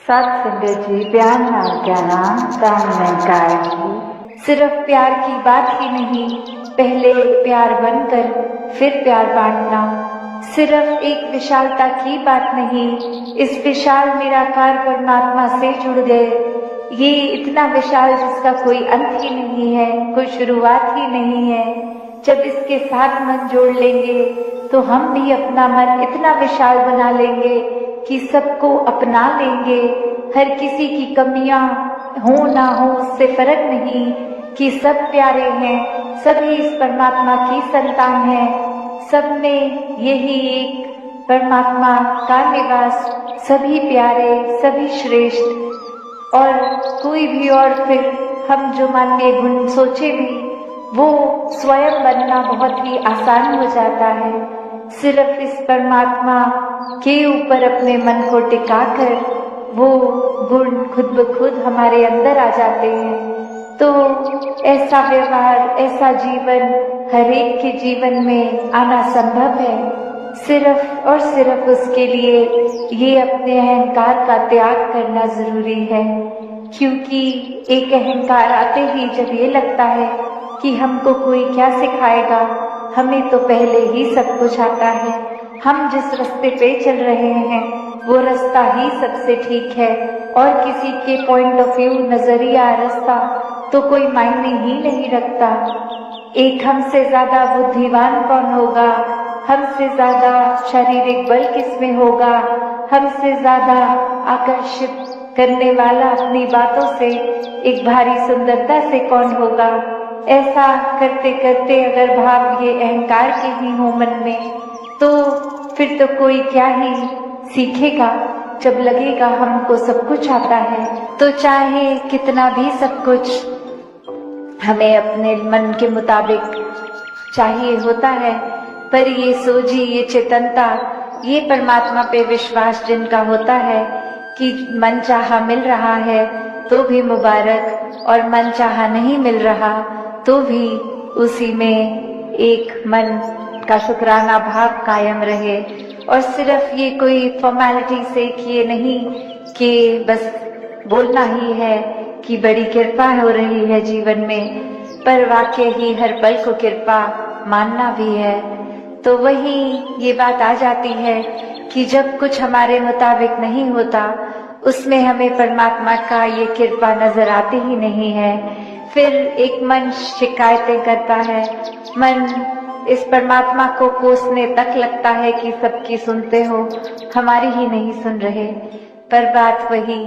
सत्संगत जी, प्यार नाम क्या नाम काम निरंकार जी। सिर्फ प्यार की बात ही नहीं, पहले प्यार बनकर फिर प्यार बांटना। सिर्फ एक विशालता की बात नहीं, इस विशाल निराकार परमात्मा से जुड़ गए। ये इतना विशाल जिसका कोई अंत ही नहीं है, कोई शुरुआत ही नहीं है। जब इसके साथ मन जोड़ लेंगे तो हम भी अपना मन इतना विशाल बना लेंगे कि सबको अपना लेंगे। हर किसी की कमियां हो ना हो उससे फर्क नहीं, कि सब प्यारे हैं, सभी इस परमात्मा की संतान हैं। सब में यही एक परमात्मा का निवास, सभी प्यारे, सभी श्रेष्ठ। और कोई भी और फिर हम जो माननीय गुण सोचे भी, वो स्वयं बनना बहुत ही आसान हो जाता है। सिर्फ इस परमात्मा के ऊपर अपने मन को टिकाकर वो गुण खुद ब खुद हमारे अंदर आ जाते हैं। तो ऐसा व्यवहार, ऐसा जीवन हर एक के जीवन में आना संभव है। सिर्फ और सिर्फ उसके लिए ये अपने अहंकार का त्याग करना जरूरी है। क्योंकि एक अहंकार आते ही जब ये लगता है कि हमको कोई क्या सिखाएगा, हमें तो पहले ही सब कुछ आता है, हम जिस रास्ते पे चल रहे हैं वो रास्ता ही सबसे ठीक है, और किसी के पॉइंट ऑफ व्यू, नजरिया, रास्ता तो कोई मायने ही नहीं रखता। एक हमसे ज्यादा बुद्धिमान कौन होगा, हमसे ज्यादा शारीरिक बल किसमें होगा, हमसे ज्यादा आकर्षित करने वाला अपनी बातों से एक भारी सुंदरता से कौन होगा। ऐसा करते करते अगर भाव ये अहंकार के ही हो मन में, तो फिर तो कोई क्या ही सीखेगा। जब लगेगा हमको सब कुछ आता है, तो चाहे कितना भी सब कुछ हमें अपने मन के मुताबिक चाहिए होता है, पर ये सोझी, ये चेतनता, ये परमात्मा पे विश्वास जिनका होता है कि मन चाहा मिल रहा है तो भी मुबारक, और मन चाहा नहीं मिल रहा तो भी उसी में एक मन का शुक्राना भाव कायम रहे। और सिर्फ ये कोई फॉर्मेलिटी से किए नहीं कि बस बोलना ही है कि बड़ी कृपा हो रही है जीवन में, पर वाकई ही हर पल को कृपा मानना भी है। तो वही ये बात आ जाती है कि जब कुछ हमारे मुताबिक नहीं होता, उसमें हमें परमात्मा का ये कृपा नजर आती ही नहीं है। फिर एक मन शिकायतें करता है, मन इस परमात्मा को कोसने तक लगता है कि सबकी सुनते हो, हमारी ही नहीं सुन रहे। पर बात वही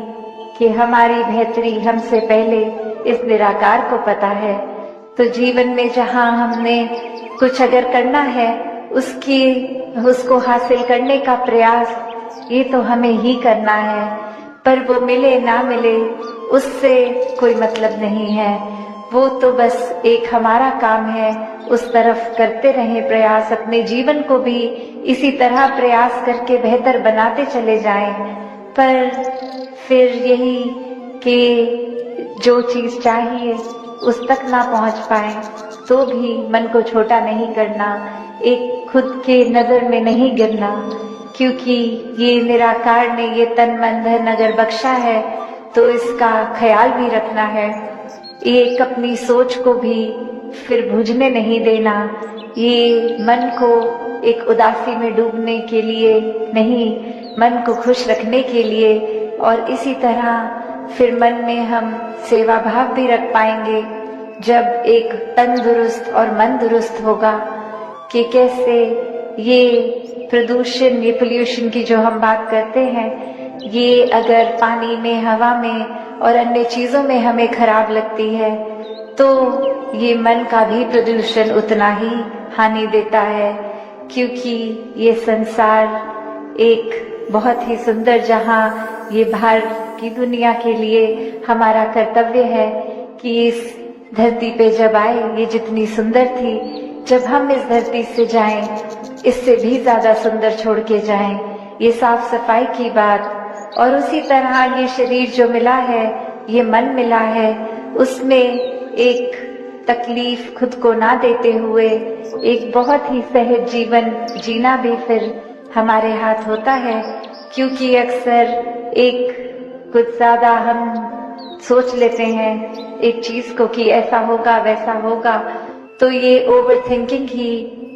कि हमारी बेहतरी हमसे पहले इस निराकार को पता है। तो जीवन में जहाँ हमने कुछ अगर करना है, उसको हासिल करने का प्रयास ये तो हमें ही करना है। पर वो मिले ना मिले उससे कोई मतलब नहीं है, वो तो बस एक हमारा काम है, उस तरफ करते रहें प्रयास। अपने जीवन को भी इसी तरह प्रयास करके बेहतर बनाते चले जाएं। पर फिर यही कि जो चीज चाहिए उस तक ना पहुंच पाए तो भी मन को छोटा नहीं करना, एक खुद के नजर में नहीं गिरना। क्योंकि ये निराकार ने ये तन मन धन अगर बख्शा है तो इसका ख्याल भी रखना है। एक अपनी सोच को भी फिर बुझने नहीं देना, ये मन को एक उदासी में डूबने के लिए नहीं, मन को खुश रखने के लिए। और इसी तरह फिर मन में हम सेवा भाव भी रख पाएंगे जब एक तन दुरुस्त और मन दुरुस्त होगा। कि कैसे ये प्रदूषण, ये पोल्यूशन की जो हम बात करते हैं, ये अगर पानी में, हवा में और अन्य चीजों में हमें खराब लगती है, तो ये मन का भी प्रदूषण उतना ही हानि देता है। क्योंकि ये संसार एक बहुत ही सुंदर, जहाँ ये बाहर की दुनिया के लिए हमारा कर्तव्य है कि इस धरती पे जब आए, ये जितनी सुंदर थी, जब हम इस धरती से जाएं, इससे भी ज्यादा सुंदर छोड़ के जाएं। ये साफ सफाई की बात। और उसी तरह ये शरीर जो मिला है, ये मन मिला है, उसमें एक तकलीफ खुद को ना देते हुए एक बहुत ही सहज जीवन जीना भी फिर हमारे हाथ होता है। क्योंकि अक्सर एक कुछ ज्यादा हम सोच लेते हैं एक चीज को कि ऐसा होगा वैसा होगा, तो ये ओवर थिंकिंग ही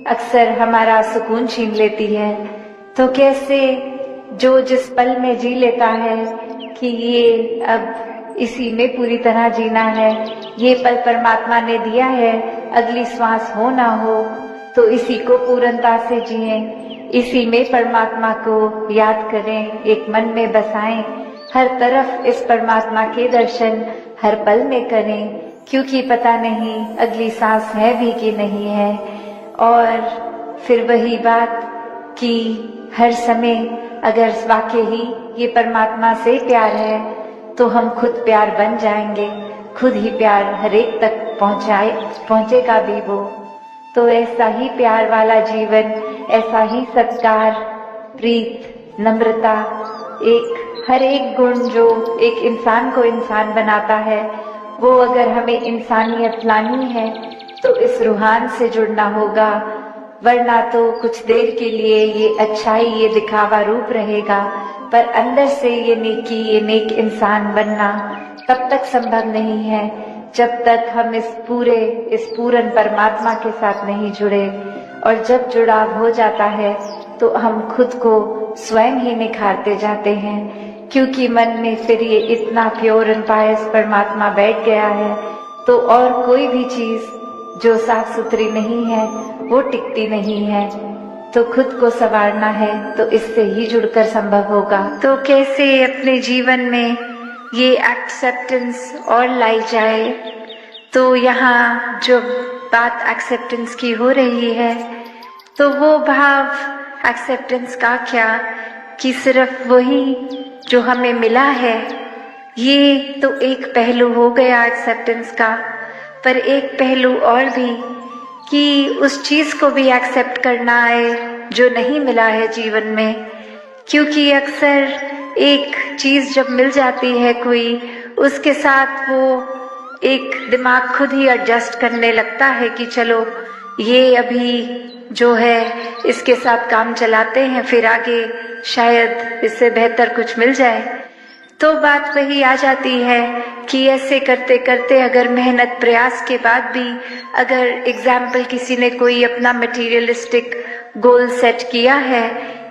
अक्सर हमारा सुकून छीन लेती है। तो कैसे जो जिस पल में जी लेता है कि ये अब इसी में पूरी तरह जीना है, ये पल परमात्मा ने दिया है, अगली श्वास हो ना हो तो इसी को पूर्णता से जिएं, इसी में परमात्मा को याद करें, एक मन में बसाएं, हर तरफ इस परमात्मा के दर्शन हर पल में करें, क्योंकि पता नहीं अगली सांस है भी कि नहीं है। और फिर वही बात कि हर समय अगर वाकई ही ये परमात्मा से प्यार है तो हम खुद प्यार बन जाएंगे, खुद ही प्यार हर एक तक पहुंचेगा भी वो। तो ऐसा ही प्यार वाला जीवन, ऐसा ही सत्कार, प्रीत, नम्रता, हर एक गुण जो एक इंसान को इंसान बनाता है, वो अगर हमें इंसानियत लानी है तो इस रूहान से जुड़ना होगा, वरना तो कुछ देर के लिए ये अच्छाई, ये दिखावा रूप रहेगा, पर अंदर से ये नेकी, ये नेक इंसान बनना तब तक संभव नहीं है जब तक हम इस पूरन परमात्मा के साथ नहीं जुड़े। और जब जुड़ाव हो जाता है तो हम खुद को स्वयं ही निखारते जाते हैं, क्योंकि मन में फिर ये इतना प्योर एंड पायस परमात्मा बैठ गया है, तो और कोई भी चीज जो साफ सुथरी नहीं है वो टिकती नहीं है। तो खुद को संवारना है तो इससे ही जुड़कर संभव होगा। तो कैसे अपने जीवन में ये एक्सेप्टेंस और लाई जाए, तो यहाँ जो बात एक्सेप्टेंस की हो रही है तो वो भाव एक्सेप्टेंस का क्या कि सिर्फ वही जो हमें मिला है, ये तो एक पहलू हो गया एक्सेप्टेंस का, पर एक पहलू और भी कि उस चीज को भी एक्सेप्ट करना है जो नहीं मिला है जीवन में। क्योंकि अक्सर एक चीज जब मिल जाती है कोई, उसके साथ वो एक दिमाग खुद ही एडजस्ट करने लगता है कि चलो ये अभी जो है इसके साथ काम चलाते हैं, फिर आगे शायद इससे बेहतर कुछ मिल जाए। तो बात वही आ जाती है कि ऐसे करते करते अगर मेहनत प्रयास के बाद भी अगर एग्जाम्पल किसी ने कोई अपना मटेरियलिस्टिक गोल सेट किया है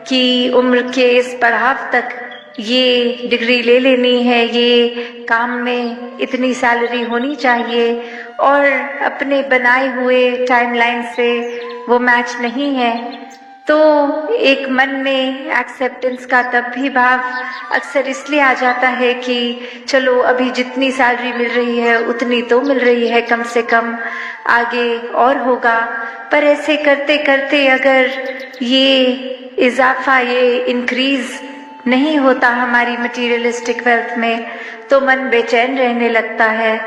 कि उम्र के इस पड़ाव तक ये डिग्री ले लेनी है, ये काम में इतनी सैलरी होनी चाहिए, और अपने बनाए हुए टाइमलाइन से वो मैच नहीं है, तो एक मन में एक्सेप्टेंस का तब भी भाव अक्सर इसलिए आ जाता है कि चलो अभी जितनी सैलरी मिल रही है उतनी तो मिल रही है, कम से कम आगे और होगा। पर ऐसे करते करते अगर ये इजाफा, ये इंक्रीज नहीं होता हमारी मटेरियलिस्टिक वेल्थ में, तो मन बेचैन रहने लगता है।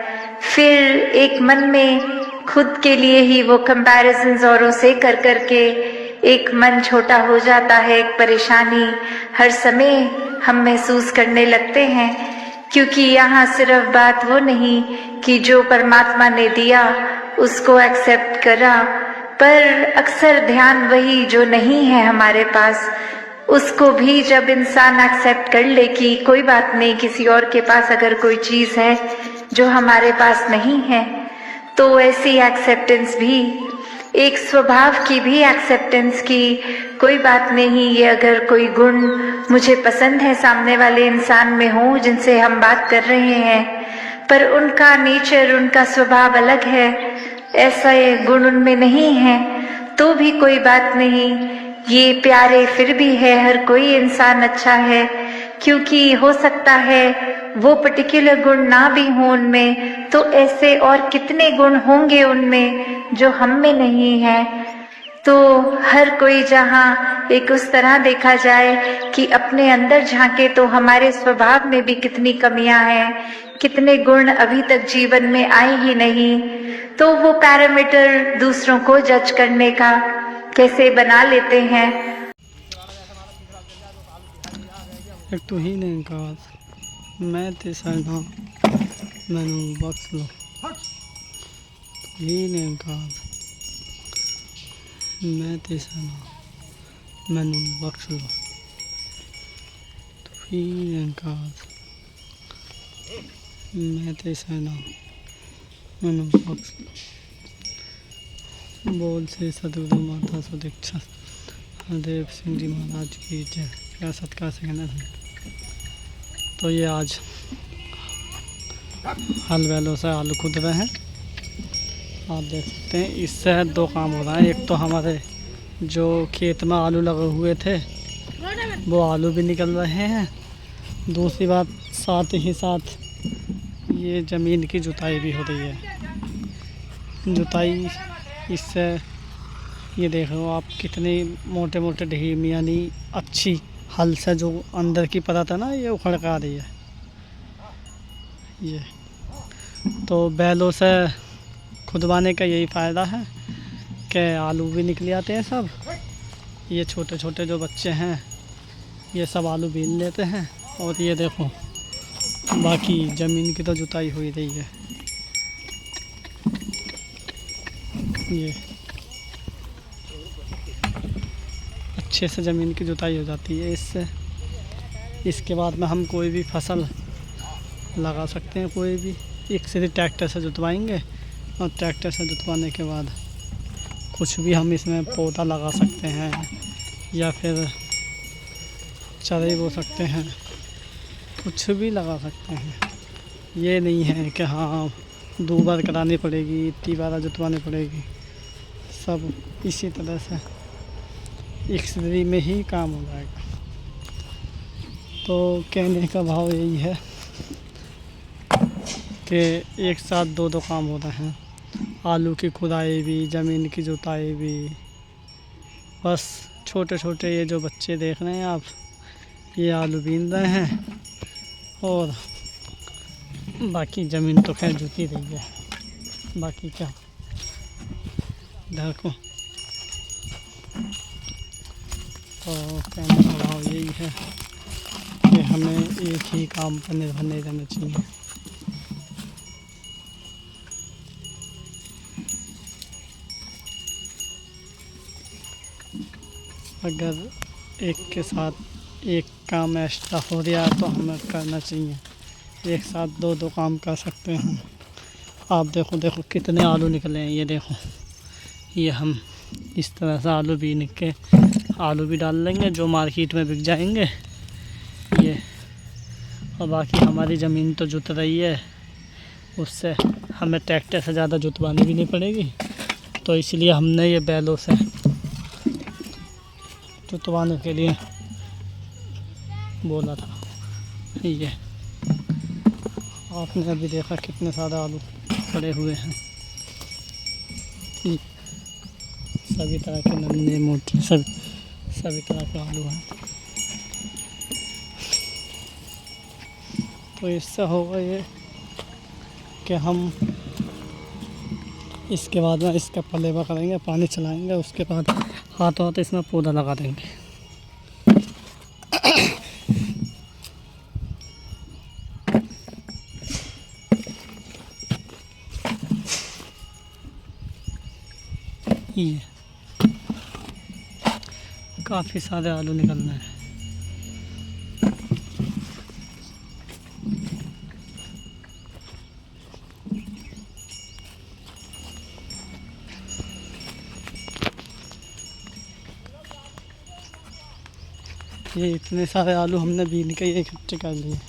फिर एक मन में खुद के लिए ही वो कंपैरिजन्स औरों से कर करके एक मन छोटा हो जाता है, एक परेशानी हर समय हम महसूस करने लगते हैं। क्योंकि यहाँ सिर्फ बात वो नहीं कि जो परमात्मा ने दिया उसको एक्सेप्ट करा, पर अक्सर ध्यान वही जो नहीं है हमारे पास, उसको भी जब इंसान एक्सेप्ट कर ले कि कोई बात नहीं, किसी और के पास अगर कोई चीज है जो हमारे पास नहीं है, तो ऐसी एक्सेप्टेंस भी एक स्वभाव की भी एक्सेप्टेंस की कोई बात नहीं, ये अगर कोई गुण मुझे पसंद है सामने वाले इंसान में हो जिनसे हम बात कर रहे हैं, पर उनका नेचर, उनका स्वभाव अलग है, ऐसा ये गुण उनमें नहीं है, तो भी कोई बात नहीं, ये प्यारे फिर भी है, हर कोई इंसान अच्छा है। क्योंकि हो सकता है वो पर्टिकुलर गुण ना भी हो उनमें, तो ऐसे और कितने गुण होंगे उनमें जो हम में नहीं है। तो हर कोई जहाँ एक उस तरह देखा जाए कि अपने अंदर झांके तो हमारे स्वभाव में भी कितनी कमियां हैं, कितने गुण अभी तक जीवन में आए ही नहीं, तो वो पैरामीटर दूसरों को जज करने का कैसे बना लेते हैं। एक तो ही नहीं कहा मैं ते साइडा मैनू बख्श लो, ही नहीं कहा मैं ते साइडा मैनू बख्श लो, तो ही नहीं कहा मैं ते सहना मनु बोल से सदगुरु माता सुदीक्षा हरदेव सिंह जी महाराज की जय। क्या सत्कार से कहना था। तो ये आज हल बैलों से आलू खुद रहे हैं। आप देख सकते हैं इससे दो काम हो रहा है। एक तो हमारे जो खेत में आलू लगे हुए थे वो आलू भी निकल रहे हैं। दूसरी बात साथ ही साथ ये ज़मीन की जुताई भी हो रही है। जुताई इससे ये देखो आप कितने मोटे मोटे ढीम यानी अच्छी हल से जो अंदर की परत है ना ये उखड़ कर आ रही है। ये तो बैलों से खुदवाने का यही फ़ायदा है कि आलू भी निकल आते हैं सब। ये छोटे छोटे जो बच्चे हैं ये सब आलू बीन लेते हैं। और ये देखो बाकी ज़मीन की तो जुताई हो ही रही है। ये अच्छे से ज़मीन की जुताई हो जाती है इससे। इसके बाद में हम कोई भी फसल लगा सकते हैं। कोई भी एक सीधे ट्रैक्टर से जुतवाएंगे और ट्रैक्टर से जुतवाने के बाद कुछ भी हम इसमें पौधा लगा सकते हैं या फिर चारे बो सकते हैं। कुछ भी लगा सकते हैं। ये नहीं है कि हाँ 2 बार करानी पड़ेगी, 3 बार जुतवानी पड़ेगी। सब इसी तरह से एक सीधी में ही काम हो जाएगा। तो कहने का भाव यही है कि एक साथ दो काम हो रहे हैं। आलू की खुदाई भी, ज़मीन की जुताई भी। बस छोटे छोटे ये जो बच्चे देख रहे हैं आप ये आलू बीन रहे हैं और बाकी ज़मीन तो खैर जुती रही है। बाकी क्या देखो। तो कहने का भाव यही है कि हमें एक ही काम पर निर्भर नहीं रहना चाहिए। अगर एक के साथ एक काम एक्स्ट्रा हो रहा है तो हमें करना चाहिए। एक साथ दो काम कर सकते हैं। आप देखो कितने आलू निकले हैं। ये देखो ये हम इस तरह से आलू बीन के आलू भी डाल लेंगे जो मार्केट में बिक जाएंगे। ये और बाकी हमारी ज़मीन तो जुत रही है, उससे हमें ट्रैक्टर से ज़्यादा जुतवानी भी नहीं पड़ेगी। तो इसलिए हमने ये बैलों से जुतवाने के लिए बोला था। ये आपने अभी देखा कितने सारे आलू पड़े हुए हैं। सभी तरह के नन्हे मोटे सभी तरह के आलू हैं। तो इससे होगा ये कि हम इसके बाद में इसका पलेवा करेंगे, पानी चलाएंगे, उसके बाद हाथों हाथ इसमें पौधा लगा देंगे। ये काफ़ी सारे आलू निकलने हैं। ये इतने सारे आलू हमने बीन के ये इकट्ठे कर लिए।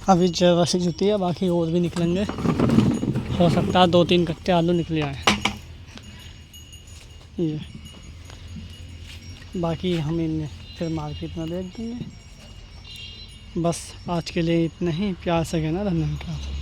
अभी जगह से जुती है, बाकी और भी निकलेंगे। हो सकता है 2-3 कट्टे आलू निकले आए। ये बाकी हम इन्हें फिर मार्केट में बेच देंगे। बस आज के लिए इतना ही। प्यार से कहना धन्यवाद।